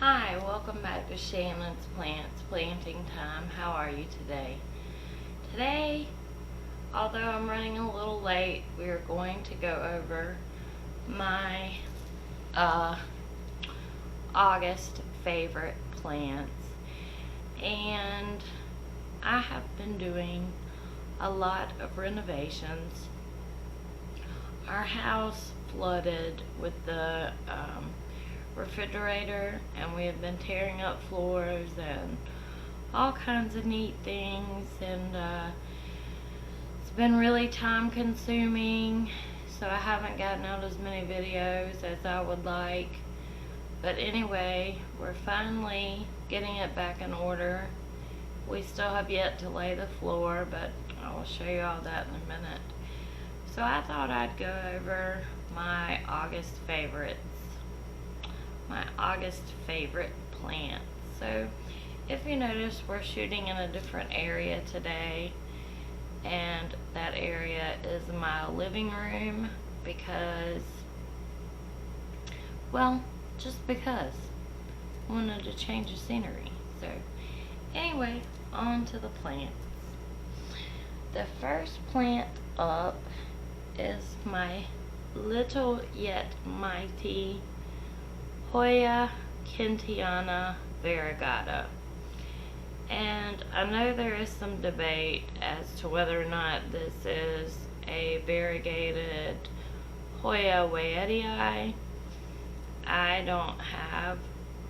Hi, welcome back to Shannon's Plants Planting Time. How are you today? Today, although I'm running a little late, we are going to go over my August favorite plants. And I have been doing a lot of renovations. Our house flooded with the refrigerator, and we have been tearing up floors and all kinds of neat things, and it's been really time consuming, so I haven't gotten out as many videos as I would like. But anyway, we're finally getting it back in order. We still have yet to lay the floor, but I will show you all that in a minute. So I thought I'd go over my August favorites. My August favorite plants. So if you notice, we're shooting in a different area today, and that area is my living room because, well, just because I wanted to change the scenery. So anyway, on to the plants. The first plant up is my little yet mighty Hoya Quintianavaragata. And I know there is some debate as to whether or not this is a variegated Hoya WayattheEye. I don't have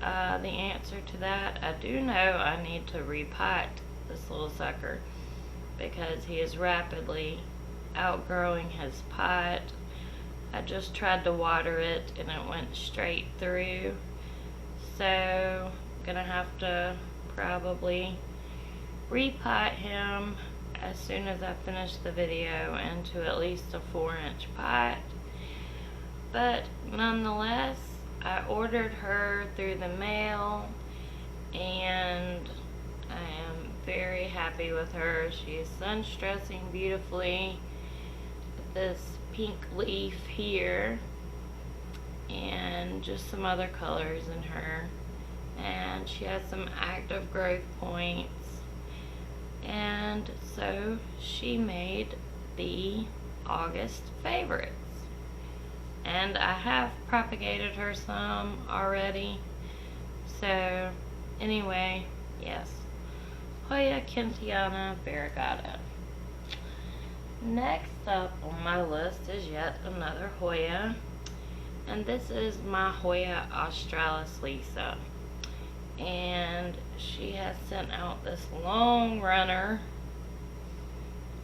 the answer to that. I do know I need to repot this little sucker because he is rapidly outgrowing his pot. I just tried to water it and it went straight through, so I'm gonna have to probably repot him as soon as I finish the video into at least a 4-inch pot. But nonetheless, I ordered her through the mail and I am very happy with her. She is sun stressing beautifully with this pink leaf here and just some other colors in her, and she has some active growth points, and so she made the August favorites. And I have propagated her some already, so anyway, yes, Hoya Quintianavaragata. Next up on my list is yet another Hoya, and this is my Hoya Australis Lisa, and she has sent out this long runner,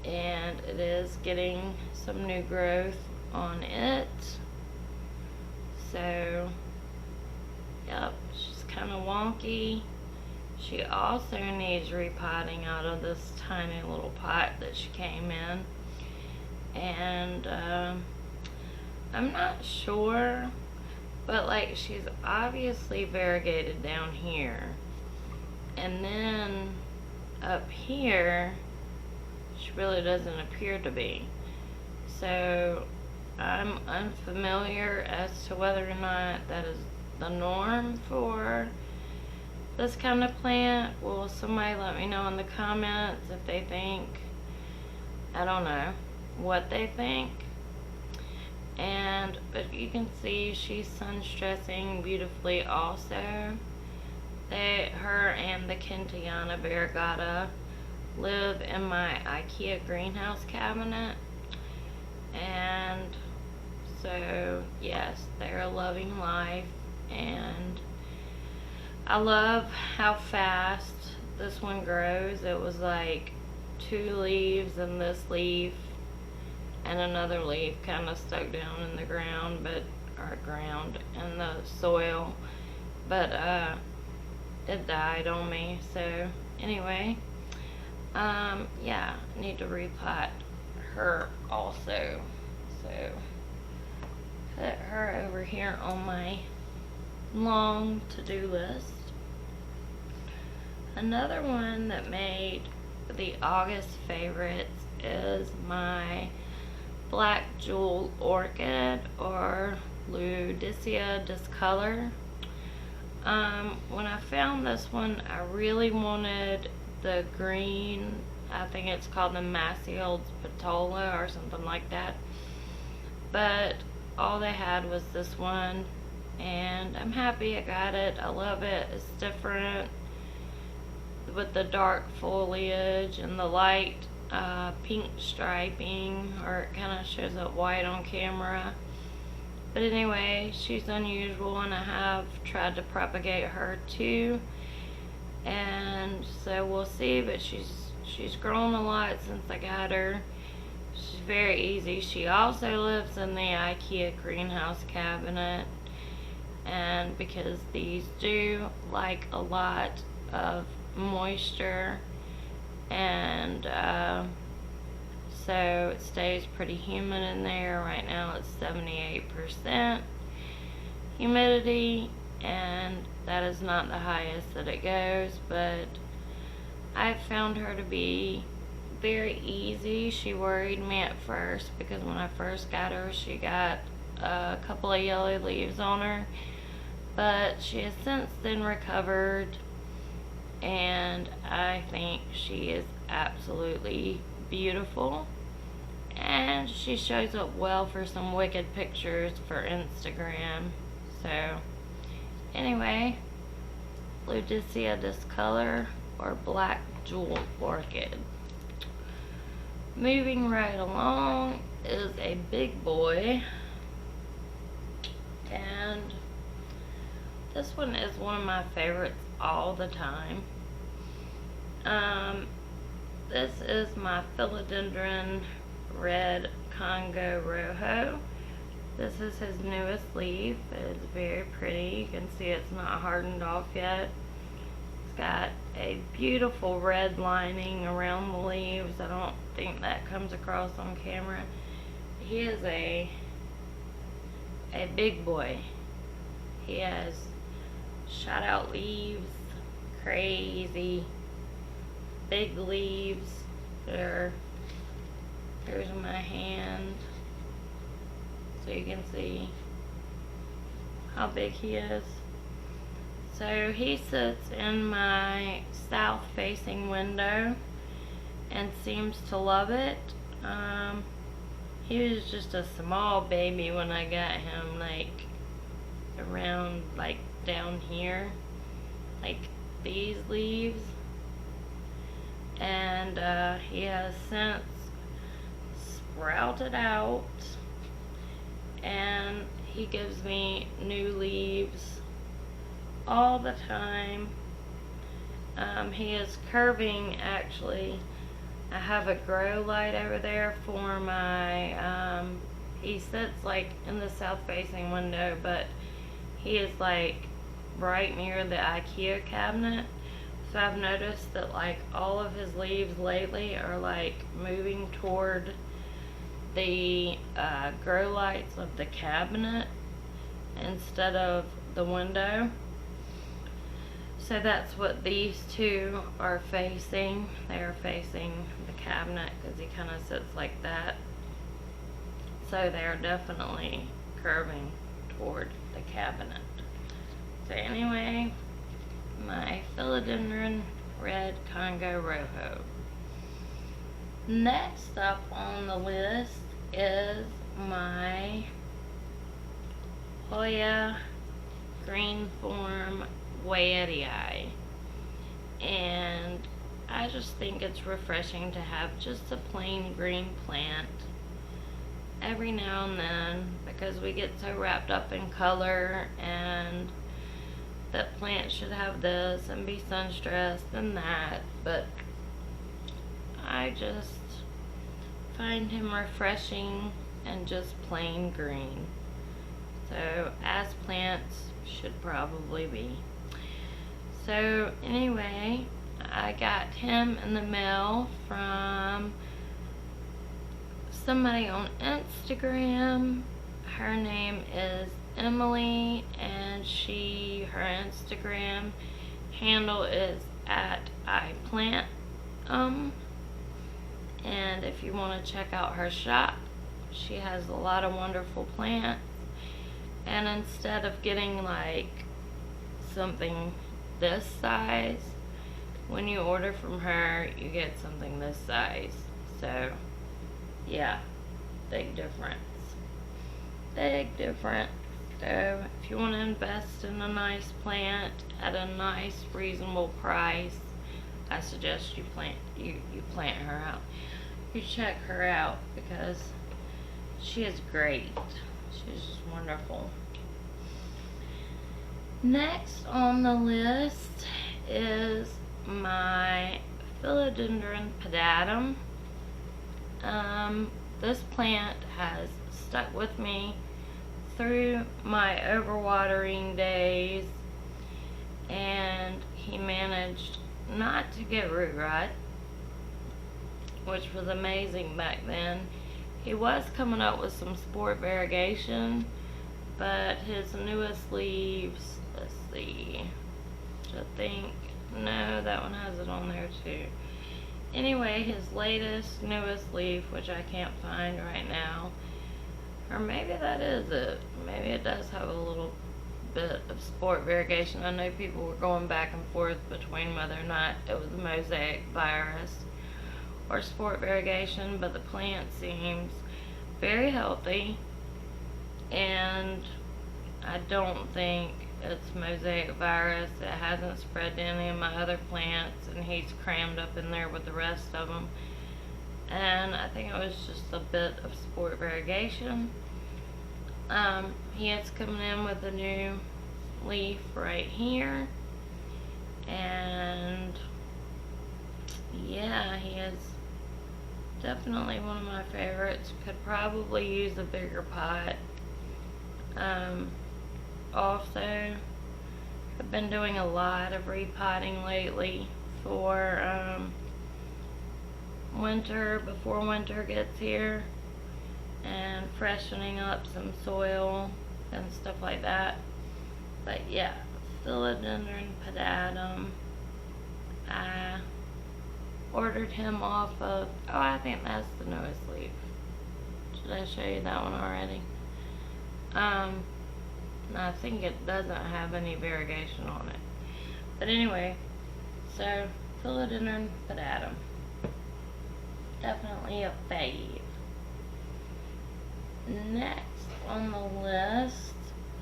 and it is getting some new growth on it. So yep, she's kind of wonky. She also needs repotting out of this tiny little pot that she came in. And I'm not sure, but like, she's obviously variegated down here, and then up here she really doesn't appear to be. So I'm unfamiliar as to whether or not that is the norm for this kind of plant. Will somebody let me know in the comments if they think, I don't know what they think. And but you can see she's sun stressing beautifully also. Her and the Quintianavaragata live in my IKEA greenhouse cabinet, and so yes, they're loving life. And I love how fast this one grows. It was like 2 leaves in this leaf and another leaf kind of stuck down in the ground, but in the soil, but it died on me. So anyway, yeah, I need to repot her also. So put her over here on my long to-do list. Another one that made the August favorites is my Black Jewel Orchid, or Ludicea discolor. When I found this one, I really wanted the green, I think it's called the Massey's Patola or something like that, but all they had was this one, and I'm happy I got it. I love it. It's different with the dark foliage and the light pink striping, or it kind of shows up white on camera. But anyway, she's unusual, and I have tried to propagate her too, and so we'll see. But she's grown a lot since I got her. She's very easy. She also lives in the IKEA greenhouse cabinet, and because these do like a lot of moisture, and so it stays pretty humid in there. Right now it's 78% humidity, and that is not the highest that it goes, but I found her to be very easy. She worried me at first because when I first got her, she got a couple of yellow leaves on her, but she has since then recovered, and I think she is absolutely beautiful, and she shows up well for some wicked pictures for Instagram. So anyway, Ludicea discolor, or black jewel orchid. Moving right along is a big boy, and this one is one of my favorites all the time. This is my Philodendron red Congo Rojo. This is his newest leaf. It's very pretty. You can see it's not hardened off yet. It's got a beautiful red lining around the leaves. I don't think that comes across on camera. He is a big boy. He has shot out leaves, crazy big leaves. Here's my hand, so you can see how big he is. So he sits in my south facing window and seems to love it. He was just a small baby when I got him, like around like down here, like these leaves, and he has since sprouted out, and he gives me new leaves all the time. He is curving, actually. I have a grow light over there for my he sits like in the south facing window, but he is like right near the IKEA cabinet. So I've noticed that like all of his leaves lately are like moving toward the grow lights of the cabinet instead of the window. So that's what these two are facing. They are facing the cabinet because he kind of sits like that. So they are definitely curving toward the cabinet. So anyway, my Philodendron red Congo Rojo. Next up on the list is my Hoya green form WayattheEye, and I just think it's refreshing to have just a plain green plant every now and then, because we get so wrapped up in color, and that plant should have this and be sun stressed and that, but I just find him refreshing and just plain green. So as plants should probably be. So anyway, I got him in the mail from somebody on Instagram. Her name is Emily, and her Instagram handle is @iPlant. And if you want to check out her shop, she has a lot of wonderful plants. And instead of getting like something this size. When you order from her, you get something this size. So, yeah, big difference. Big difference. So, if you want to invest in a nice plant at a nice, reasonable price, I suggest you plant her out. You check her out because she is great. She's just wonderful. Next on the list is my Philodendron Podatum. This plant has stuck with me through my overwatering days, and he managed not to get root rot, which was amazing back then. He was coming up with some spore variegation, but his newest leaves, let's see, I think, no, that one has it on there too. Anyway, his newest leaf, which I can't find right now, or maybe that is it. Maybe it does have a little bit of spore variegation. I know people were going back and forth between whether or not it was mosaic virus or spore variegation, but the plant seems very healthy, and I don't think it's mosaic virus. It hasn't spread to any of my other plants, and he's crammed up in there with the rest of them. And I think it was just a bit of spore variegation. He is coming in with a new leaf right here, and yeah, he is definitely one of my favorites. Could probably use a bigger pot. Also, I've been doing a lot of repotting lately for winter, before winter gets here, and freshening up some soil and stuff like that. But yeah, Philodendron Podatum. I ordered him off of, oh, I think that's the newest leaf. Did I show you that one already? I think it doesn't have any variegation on it. But anyway, so Philodendron Podatum. Definitely a fave. Next on the list,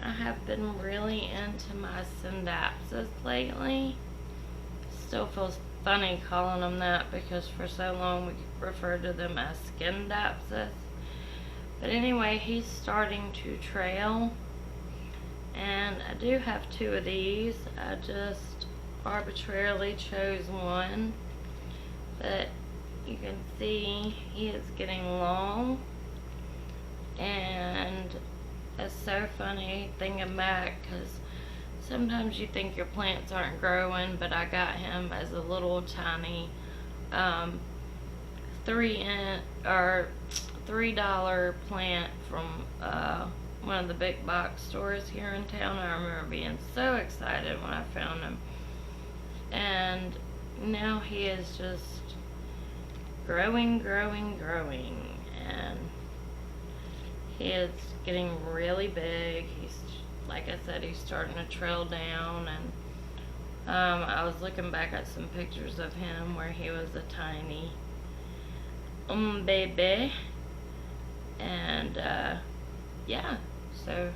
I have been really into my Syndapsus lately. Still feels funny calling them that because for so long we referred to them as Skindapsus. But anyway, he's starting to trail, and I do have two of these. I just arbitrarily chose one, but you can see he is getting long, and it's so funny thinking back because sometimes you think your plants aren't growing, but I got him as a little tiny $3 plant from one of the big box stores here in town. I remember being so excited when I found him, and now he is just growing, and he is getting really big. He's, like I said, he's starting to trail down, and I was looking back at some pictures of him where he was a tiny baby, and yeah, so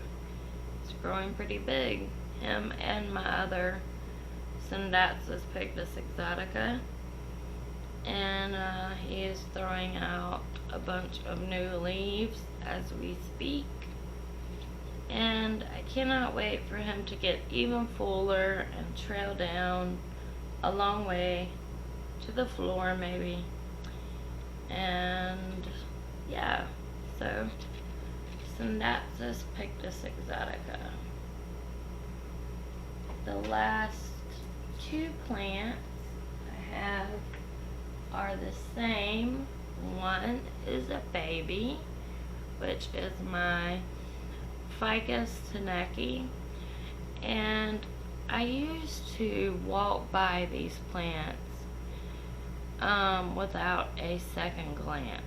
it's growing pretty big. Him and my other Syndapsus pictus exotica, and he is throwing out a bunch of new leaves as we speak, and I cannot wait for him to get even fuller and trail down a long way to the floor maybe. And yeah, so Syndapsus pictus exotica. The last two plants I have are the same. One is a baby, which is my Ficus teneki, and I used to walk by these plants without a second glance.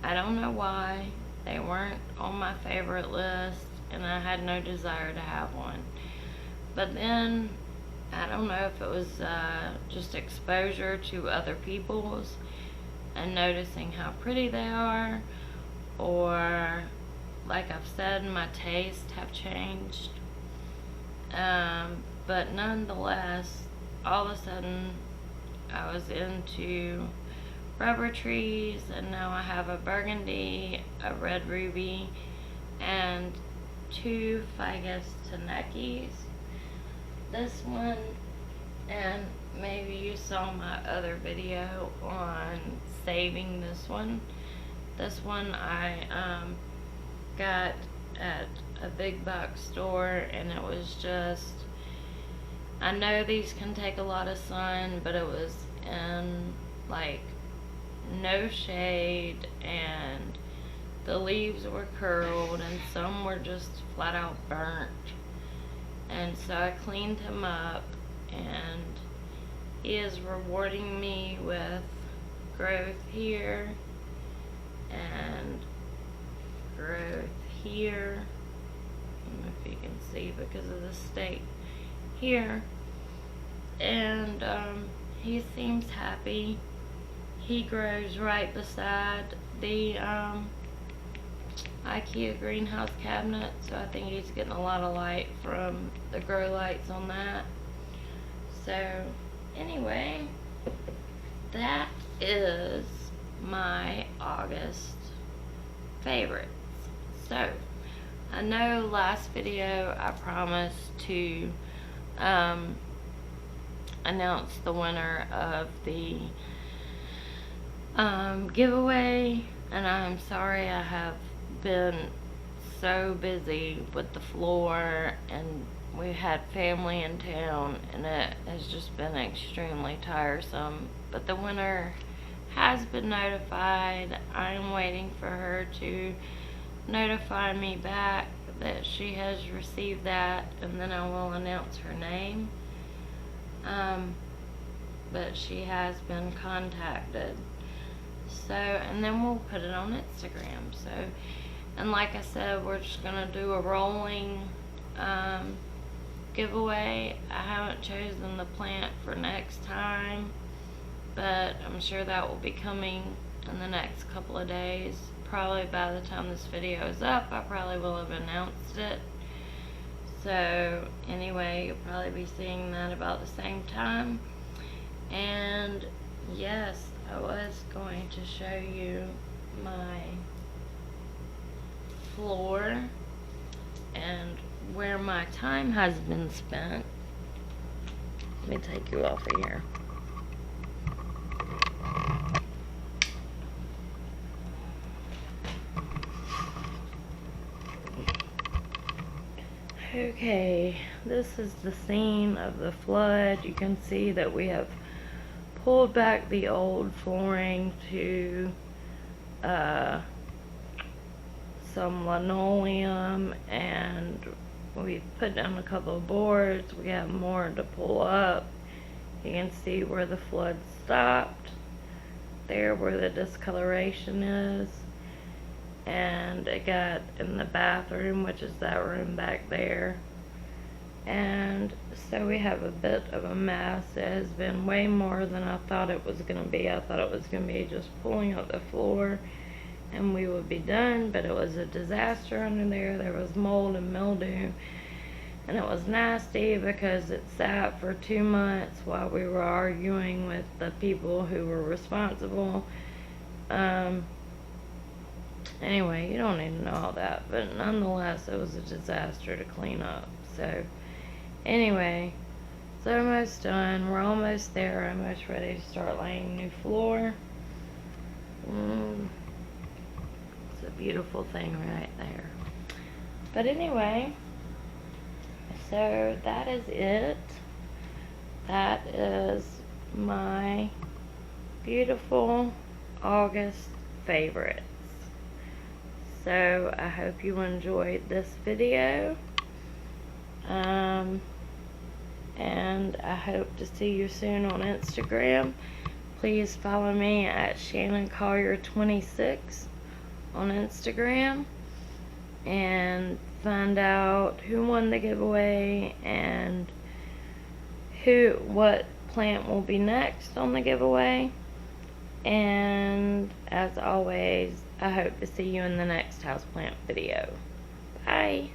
I don't know why. They weren't on my favorite list, and I had no desire to have one. But then, I don't know if it was just exposure to other people's and noticing how pretty they are, or like I've said, my tastes have changed. But nonetheless, all of a sudden I was into rubber trees, and now I have a burgundy, a red ruby, and 2 Ficus tenekis. This one, and maybe you saw my other video on saving this one. This one I got at a big box store, and it was just, I know these can take a lot of sun, but it was in like no shade, and the leaves were curled and some were just flat out burnt. And so I cleaned him up, and he is rewarding me with growth here and growth here. I don't know if you can see because of the stake here. And he seems happy. He grows right beside the IKEA greenhouse cabinet, so I think he's getting a lot of light from the grow lights on that. So anyway, that is my August favorites. So I know last video I promised to announce the winner of the giveaway, and I'm sorry I have been so busy with the floor, and we had family in town, and it has just been extremely tiresome. But the winner has been notified. I'm waiting for her to notify me back that she has received that, and then I will announce her name. But she has been contacted. So, and then we'll put it on Instagram. So, and like I said, we're just gonna do a rolling giveaway. I haven't chosen the plant for next time, but I'm sure that will be coming in the next couple of days. Probably by the time this video is up, I probably will have announced it. So anyway, you'll probably be seeing that about the same time. And yes, I was going to show you my floor and where my time has been spent. Let me take you off of here. Okay, this is the scene of the flood. You can see that we have pulled back the old flooring to some linoleum, and we put down a couple of boards. We have more to pull up. You can see where the flood stopped, there where the discoloration is, and it got in the bathroom, which is that room back there. And so we have a bit of a mess. It has been way more than I thought it was going to be. I thought it was going to be just pulling up the floor and we would be done, but it was a disaster under there. There was mold and mildew, and it was nasty because it sat for 2 months while we were arguing with the people who were responsible. Anyway, you don't need to know all that, but nonetheless, it was a disaster to clean up. So anyway, it's almost done. We're almost there, almost ready to start laying new floor. It's a beautiful thing right there. But anyway, so that is it. That is my beautiful August favorites. So I hope you enjoyed this video. And I hope to see you soon on Instagram. Please follow me at Shannon Collier 26 on Instagram. And find out who won the giveaway and what plant will be next on the giveaway. And as always, I hope to see you in the next houseplant video. Bye.